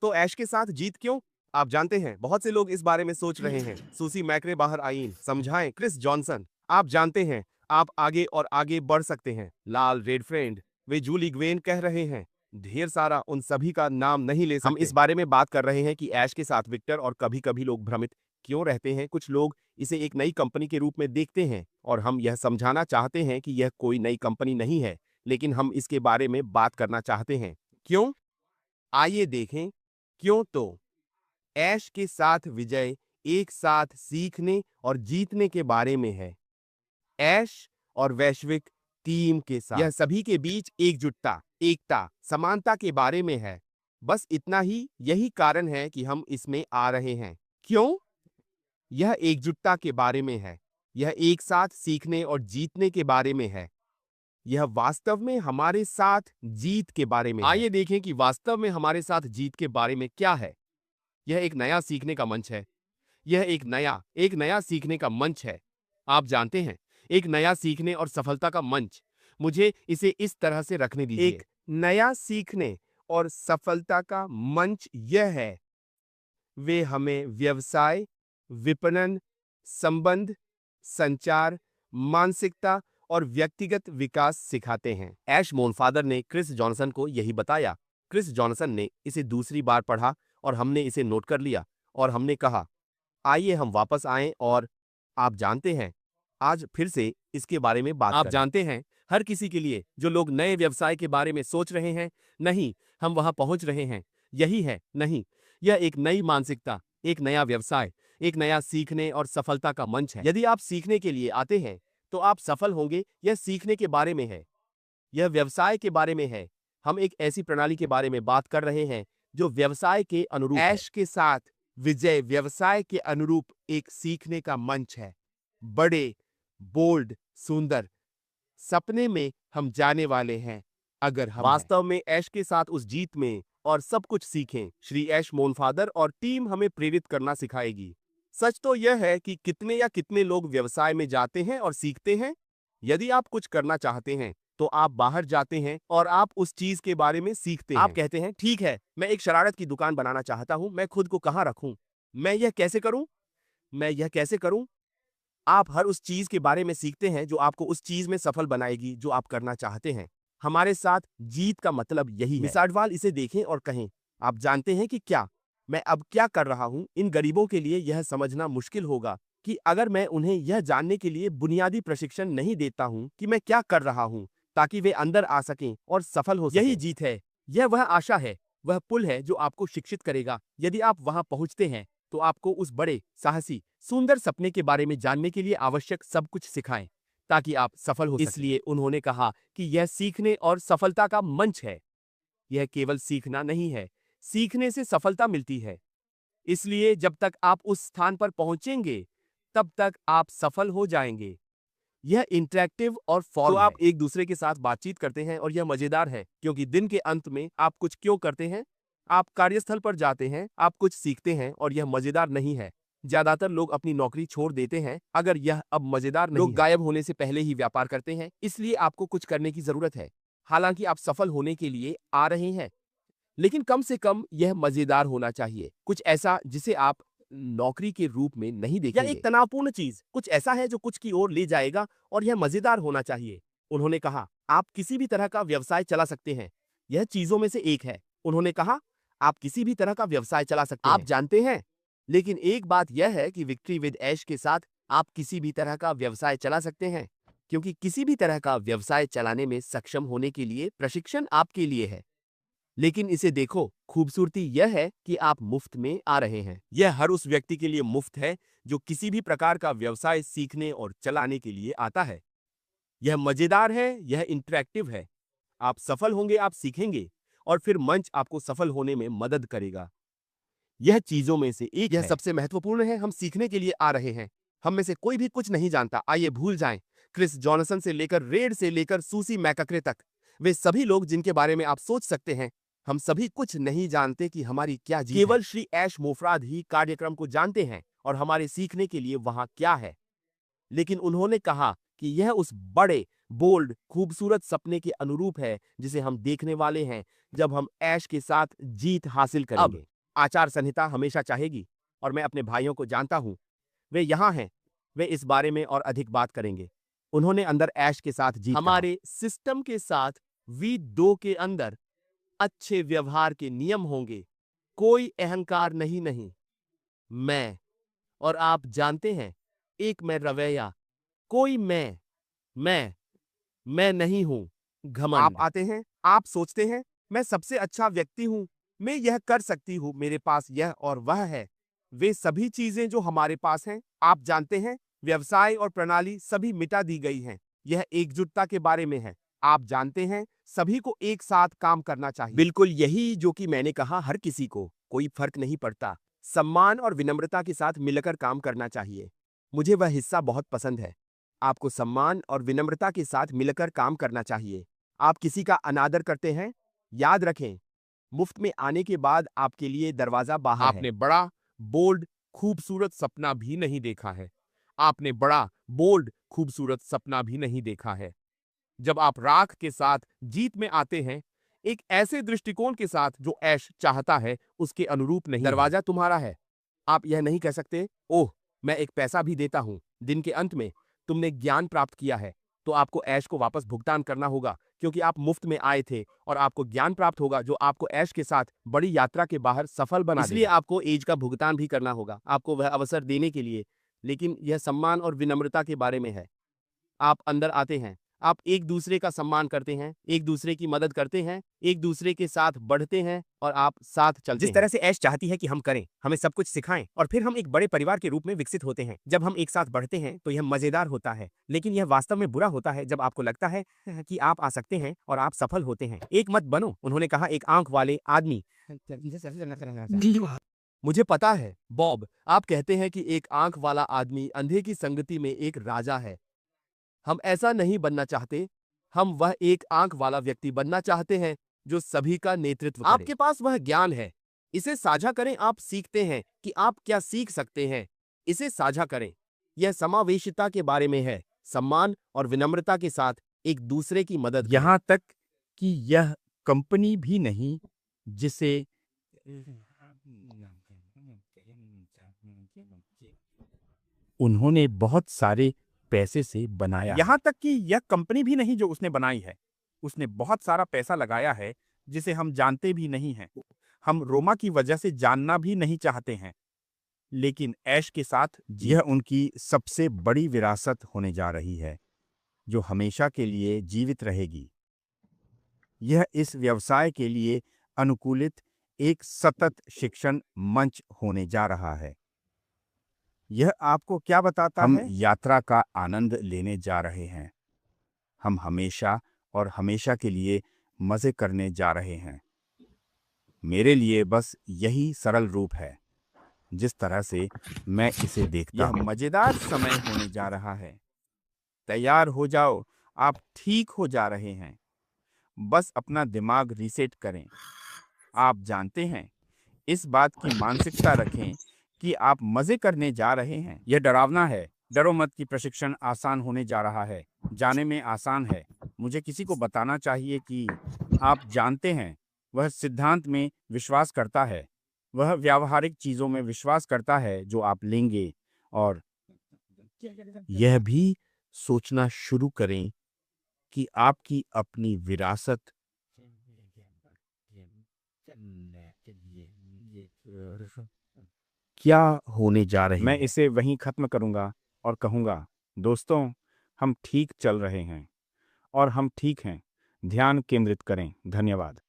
तो ऐश के साथ जीत क्यों? आप जानते हैं, बहुत से लोग इस बारे में सोच रहे हैं। सूसी मैक्रे बाहर आईं, समझाएं क्रिस जॉनसन। आप जानते हैं, आप आगे और आगे बढ़ सकते हैं। लाल रेड फ्रेंड, वे जूली ग्वेन कह रहे हैं। ढेर सारा, उन सभी का नाम नहीं ले सकते। हम इस बारे में बात कर रहे हैं कि ऐश के साथ विक्टर और कभी-कभी लोग भ्रमित क्यों रहते हैं। कुछ लोग इसे एक नई कंपनी के रूप में देखते हैं और हम यह समझाना चाहते हैं कि यह कोई नई कंपनी नहीं है, लेकिन हम इसके बारे में बात करना चाहते हैं। क्यों? आइए देखें। क्यों तो ऐश के साथ विजय एक साथ सीखने और जीतने के बारे में है। ऐश और वैश्विक टीम के साथ यह सभी के बीच एकजुटता, एकता, समानता के बारे में है। बस इतना ही, यही कारण है कि हम इसमें आ रहे हैं। क्यों? यह एकजुटता के बारे में है। यह एक साथ सीखने और जीतने के बारे में है। यह वास्तव में हमारे साथ जीत के बारे में है। आइए देखें कि वास्तव में हमारे साथ जीत के बारे में क्या है। यह एक नया सीखने का मंच है। यह एक नया सीखने का मंच है। आप जानते हैं, एक नया सीखने और सफलता का मंच। मुझे इसे इस तरह से रखने दीजिए। एक नया सीखने और सफलता का मंच यह है। वे हमें व्यवसाय, विपणन, संबंध, संचार, मानसिकता और व्यक्तिगत विकास सिखाते हैं। ऐश मोनफादर ने क्रिस जॉनसन को यही बताया। क्रिस जॉनसन ने इसे दूसरी बार पढ़ा और हमने इसे नोट कर लिया और हमने कहा, आइए हम वापस आएं और आप जानते हैं, आज फिर से इसके बारे में बात करें। आप जानते हैं, हर किसी के लिए जो लोग नए व्यवसाय के बारे में सोच रहे हैं, नहीं, हम वहां पहुंच रहे हैं, यही है, नहीं, यह एक नई मानसिकता, एक नया व्यवसाय, एक नया सीखने और सफलता का मंच है। यदि आप सीखने के लिए आते हैं, तो आप सफल होंगे। यह सीखने के बारे में है, यह व्यवसाय के बारे में है। हम एक ऐसी प्रणाली के बारे में बात कर रहे हैं जो व्यवसाय के अनुरूप है। ऐश के साथ विजय व्यवसाय के अनुरूप एक सीखने का मंच है। बड़े, बोल्ड, सुंदर सपने में हम जाने वाले हैं, अगर हम वास्तव में ऐश के साथ उस जीत में और सब कुछ सीखें। श्री ऐश मोनफादर और टीम हमें प्रेरित करना सिखाएगी। सच तो यह है कि कितने या कितने लोग व्यवसाय में जाते हैं और सीखते हैं। यदि आप कुछ करना चाहते हैं, तो आप बाहर जाते हैं और आप उस चीज के बारे में सीखते हैं। आप कहते हैं, ठीक है, मैं एक शरारत की दुकान बनाना चाहता हूं, मैं खुद को कहां रखूं, मैं यह कैसे करूं, मैं यह कैसे करूं। आप हर उस चीज के बारे में सीखते हैं जो आपको उस चीज में सफल बनाएगी जो आप करना चाहते हैं। हमारे साथ जीत का मतलब यही है। मिस आडवाल इसे देखें और कहें, आप जानते हैं कि क्या मैं अब क्या कर रहा हूं। इन गरीबों के लिए यह समझना मुश्किल होगा कि अगर मैं उन्हें यह जानने के लिए बुनियादी प्रशिक्षण नहीं देता हूं कि मैं क्या कर रहा हूं, ताकि वे अंदर आ सकें और सफल हो सकें। यही जीत है। यह वह आशा है, वह पुल है जो आपको शिक्षित करेगा। यदि आप वहां पहुंचते हैं, तो आपको उस बड़े, साहसी, सुंदर सपने के बारे में जानने के लिए आवश्यक सब कुछ सिखाएं, ताकि आप सफल हो सकें। इसलिए उन्होंने कहा कि यह सीखने और सफलता का मंच है। यह केवल सीखना नहीं है, सीखने से सफलता मिलती है। इसलिए जब तक आप उस स्थान पर पहुंचेंगे, तब तक आप सफल हो जाएंगे। यह इंटरैक्टिव और फॉर्म तो आप एक दूसरे के साथ बातचीत करते हैं और यह मजेदार है, क्योंकि दिन के अंत में आप कुछ क्यों करते हैं? आप कार्यस्थल पर जाते हैं, आप कुछ सीखते हैं और यह मजेदार नहीं है। ज्यादातर लोग अपनी नौकरी छोड़ देते हैं अगर यह अब मजेदार नहीं है। लोग गायब होने से पहले ही व्यापार करते हैं, इसलिए आपको कुछ करने की जरूरत है। हालांकि आप सफल होने के लिए आ रहे हैं, लेकिन कम से कम यह मजेदार होना चाहिए। कुछ ऐसा जिसे आप नौकरी के रूप में नहीं देखेंगे, या एक तनावपूर्ण चीज, कुछ ऐसा है जो कुछ की ओर ले जाएगा और यह मजेदार होना चाहिए। उन्होंने कहा, आप किसी भी तरह का व्यवसाय चला सकते हैं। यह चीजों में से एक है। उन्होंने कहा, आप किसी भी तरह का व्यवसाय चला सकते हैं। आप जानते हैं, लेकिन एक बात यह है कि विक्ट्री विद ऐश के साथ आप किसी भी तरह का व्यवसाय चला सकते हैं, क्योंकि किसी भी तरह का व्यवसाय चलाने में सक्षम होने के लिए प्रशिक्षण आपके लिए है। लेकिन इसे देखो, खूबसूरती यह है कि आप मुफ्त में आ रहे हैं। यह हर उस व्यक्ति के लिए मुफ्त है जो किसी भी प्रकार का व्यवसाय सीखने और चलाने के लिए आता है। यह मजेदार है, यह इंटरैक्टिव है। आप सफल होंगे, आप सीखेंगे और फिर मंच आपको सफल होने में मदद करेगा। यह चीजों में से एक यह सबसे महत्वपूर्ण है। हम सीखने के लिए आ रहे हैं। हम में से कोई भी कुछ नहीं जानता। आइए भूल जाएं, क्रिस जॉनसन से लेकर रेड से लेकर सूसी मैकक्रे तक, वे सभी लोग जिनके बारे में आप सोच सकते हैं, हम सभी कुछ नहीं जानते कि हमारी क्या जीत है। केवल श्री ऐश मोफराद ही कार्यक्रम को जानते हैं और हमारे सीखने के लिए वहां क्या है। लेकिन उन्होंने कहा कि यह उस बड़े, बोल्ड खूबसूरत सपने के अनुरूप है जिसे हम देखने वाले हैं जब हम ऐश के साथ जीत हासिल करेंगे। आचार संहिता हमेशा चाहेगी, और मैं अपने भाइयों को जानता हूं, वे यहाँ हैं, वे इस बारे में और अधिक बात करेंगे। उन्होंने अंदर ऐश के साथ जीत हमारे सिस्टम के साथ V2 के अंदर अच्छे व्यवहार के नियम होंगे, कोई अहंकार नहीं। मैं, और आप जानते हैं, एक मैं रवैया, कोई मैं नहीं हूं। घमंड। आप आते हैं, आप सोचते हैं मैं सबसे अच्छा व्यक्ति हूं, मैं यह कर सकती हूं, मेरे पास यह और वह है, वे सभी चीजें जो हमारे पास हैं। आप जानते हैं, व्यवसाय और प्रणाली सभी मिटा दी गई हैं। यह एकजुटता के बारे में है। आप जानते हैं, सभी को एक साथ काम करना चाहिए। बिल्कुल यही जो कि मैंने कहा, हर किसी को कोई फर्क नहीं पड़ता, सम्मान और विनम्रता के साथ मिलकर काम करना चाहिए। मुझे वह हिस्सा बहुत पसंद है। आपको सम्मान और विनम्रता के साथ मिलकर काम करना चाहिए। आप किसी का अनादर करते हैं, याद रखें, मुफ्त में आने के बाद आपके लिए दरवाजा बाहर है। आपने बड़ा, बोल्ड, खूबसूरत सपना भी नहीं देखा है। आपने बड़ा, बोल्ड, खूबसूरत सपना भी नहीं देखा है। जब आप राख के साथ जीत में आते हैं, एक ऐसे दृष्टिकोण के साथ जो ऐश चाहता है, उसके अनुरूप नहीं। दरवाजा तुम्हारा है। आप यह नहीं कह सकते, ओह, मैं एक पैसा भी देता हूं। दिन के अंत में तुमने ज्ञान प्राप्त किया है, तो आपको ऐश को वापस भुगतान करना होगा, क्योंकि आप मुफ्त में आए थे, और आपको ज्ञान प्राप्त होगा जो आपको ऐश के साथ बड़ी यात्रा के बाहर सफल बना देगा। इसलिए आपको एज का भुगतान भी करना होगा, आपको वह अवसर देने के लिए। लेकिन यह सम्मान और विनम्रता के बारे में है। आप अंदर आते हैं, आप एक दूसरे का सम्मान करते हैं, एक दूसरे की मदद करते हैं, एक दूसरे के साथ बढ़ते हैं, और आप साथ चलते हैं। जिस तरह से ऐश चाहती है कि हम करें, हमें सब कुछ सिखाएं, और फिर हम एक बड़े परिवार के रूप में विकसित होते हैं। जब हम एक साथ बढ़ते हैं तो यह मजेदार होता है, लेकिन यह वास्तव में बुरा होता है जब आपको लगता है कि आप आ सकते हैं और आप सफल होते हैं। एक मत बनो, उन्होंने कहा, एक आंख वाले आदमी। मुझे पता है, बॉब, आप कहते हैं कि एक आंख वाला आदमी अंधे की संगति में एक राजा है। हम ऐसा नहीं बनना चाहते। हम वह एक आंख वाला व्यक्ति बनना चाहते हैं जो सभी का नेतृत्व करे। आपके पास वह ज्ञान है, इसे साझा करें। आप सीखते हैं कि आप क्या सीख सकते हैं, इसे साझा करें। यह समावेशिता के बारे में है, सम्मान और विनम्रता के साथ एक दूसरे की मदद करें। यहाँ तक कि यह कंपनी भी नहीं जिसे उन्होंने बहुत सारे पैसे से बनाया। यहाँ तक कि यह कंपनी भी नहीं जो उसने बनाई है। उसने बहुत सारा पैसा लगाया है जिसे हम जानते भी नहीं हैं। हम रोमा की वजह से जानना भी नहीं चाहते हैं। लेकिन ऐश के साथ यह उनकी सबसे बड़ी विरासत होने जा रही है, जो हमेशा के लिए जीवित रहेगी। यह इस व्यवसाय के लिए अनुकूलित एक सतत शिक्षण मंच होने जा रहा है। यह आपको क्या बताता हम है? यात्रा का आनंद लेने जा रहे हैं। हम हमेशा और हमेशा के लिए मजे करने जा रहे हैं। मेरे लिए बस यही सरल रूप है, जिस तरह से मैं इसे देखता यह हूं। मजेदार समय होने जा रहा है। तैयार हो जाओ, आप ठीक हो जा रहे हैं। बस अपना दिमाग रीसेट करें। आप जानते हैं, इस बात की मानसिकता रखें कि आप मजे करने जा रहे हैं। यह डरावना है। डरो मत कि प्रशिक्षण आसान होने जा रहा है। जाने में आसान है। मुझे किसी को बताना चाहिए कि आप जानते हैं, वह सिद्धांत में विश्वास करता है, वह व्यावहारिक चीजों में विश्वास करता है जो आप लेंगे, और यह भी सोचना शुरू करें कि आपकी अपनी विरासत क्या होने जा रही मैं है। इसे वहीं खत्म करूंगा और कहूंगा, दोस्तों, हम ठीक चल रहे हैं और हम ठीक हैं। ध्यान केंद्रित करें। धन्यवाद।